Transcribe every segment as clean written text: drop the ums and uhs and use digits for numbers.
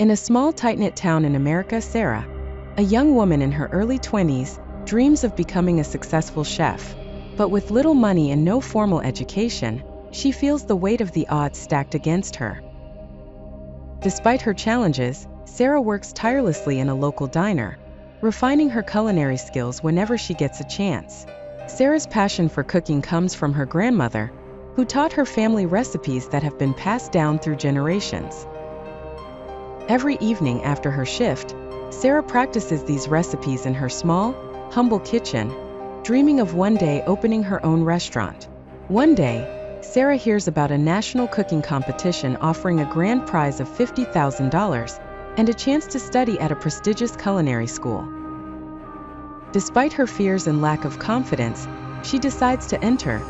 In a small, tight-knit town in America, Sarah, a young woman in her early 20s, dreams of becoming a successful chef. But with little money and no formal education, she feels the weight of the odds stacked against her. Despite her challenges, Sarah works tirelessly in a local diner, refining her culinary skills whenever she gets a chance. Sarah's passion for cooking comes from her grandmother, who taught her family recipes that have been passed down through generations. Every evening after her shift, Sarah practices these recipes in her small, humble kitchen, dreaming of one day opening her own restaurant. One day, Sarah hears about a national cooking competition offering a grand prize of $50,000 and a chance to study at a prestigious culinary school. Despite her fears and lack of confidence, she decides to enter,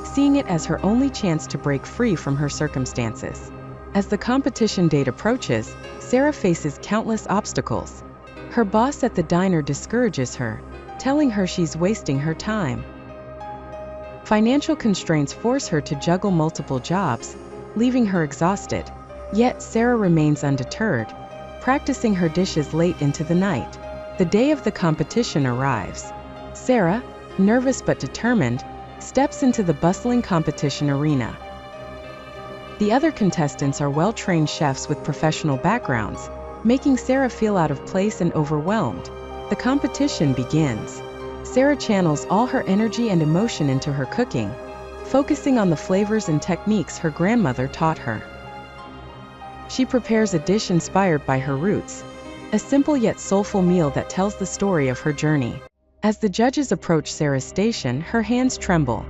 seeing it as her only chance to break free from her circumstances. As the competition date approaches, Sarah faces countless obstacles. Her boss at the diner discourages her, telling her she's wasting her time. Financial constraints force her to juggle multiple jobs, leaving her exhausted. Yet Sarah remains undeterred, practicing her dishes late into the night. The day of the competition arrives. Sarah, nervous but determined, steps into the bustling competition arena. The other contestants are well-trained chefs with professional backgrounds, making Sarah feel out of place and overwhelmed. The competition begins. Sarah channels all her energy and emotion into her cooking, focusing on the flavors and techniques her grandmother taught her. She prepares a dish inspired by her roots, a simple yet soulful meal that tells the story of her journey. As the judges approach Sarah's station, her hands tremble.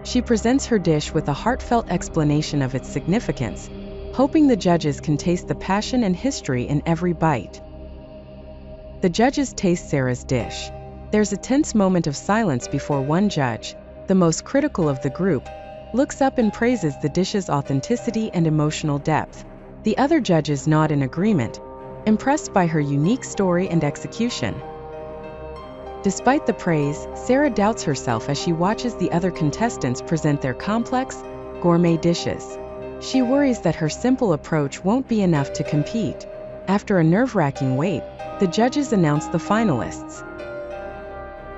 She presents her dish with a heartfelt explanation of its significance, hoping the judges can taste the passion and history in every bite. The judges taste Sarah's dish. There's a tense moment of silence before one judge, the most critical of the group, looks up and praises the dish's authenticity and emotional depth. The other judges nod in agreement, impressed by her unique story and execution. Despite the praise, Sarah doubts herself as she watches the other contestants present their complex, gourmet dishes. She worries that her simple approach won't be enough to compete. After a nerve-wracking wait, the judges announce the finalists.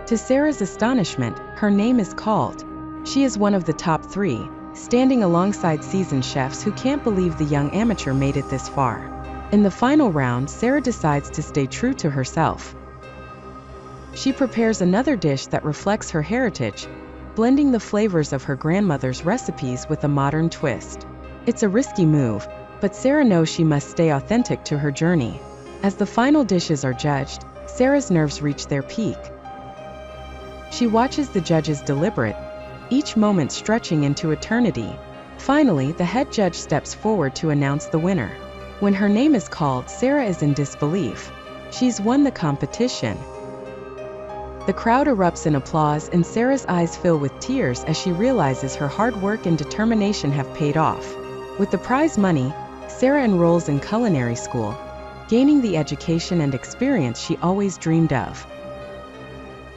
To Sarah's astonishment, her name is called. She is one of the top 3, standing alongside seasoned chefs who can't believe the young amateur made it this far. In the final round, Sarah decides to stay true to herself. She prepares another dish that reflects her heritage, blending the flavors of her grandmother's recipes with a modern twist. It's a risky move, but Sarah knows she must stay authentic to her journey. As the final dishes are judged, Sarah's nerves reach their peak. She watches the judges deliberate, each moment stretching into eternity. Finally, the head judge steps forward to announce the winner. When her name is called, Sarah is in disbelief. She's won the competition. The crowd erupts in applause and Sarah's eyes fill with tears as she realizes her hard work and determination have paid off. With the prize money, Sarah enrolls in culinary school, gaining the education and experience she always dreamed of.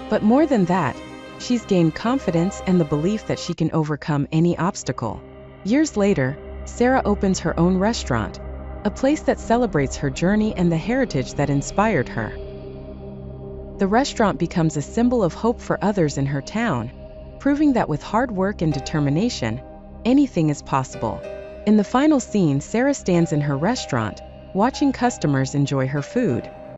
But more than that, she's gained confidence and the belief that she can overcome any obstacle. Years later, Sarah opens her own restaurant, a place that celebrates her journey and the heritage that inspired her. The restaurant becomes a symbol of hope for others in her town, proving that with hard work and determination, anything is possible. In the final scene, Sarah stands in her restaurant, watching customers enjoy her food.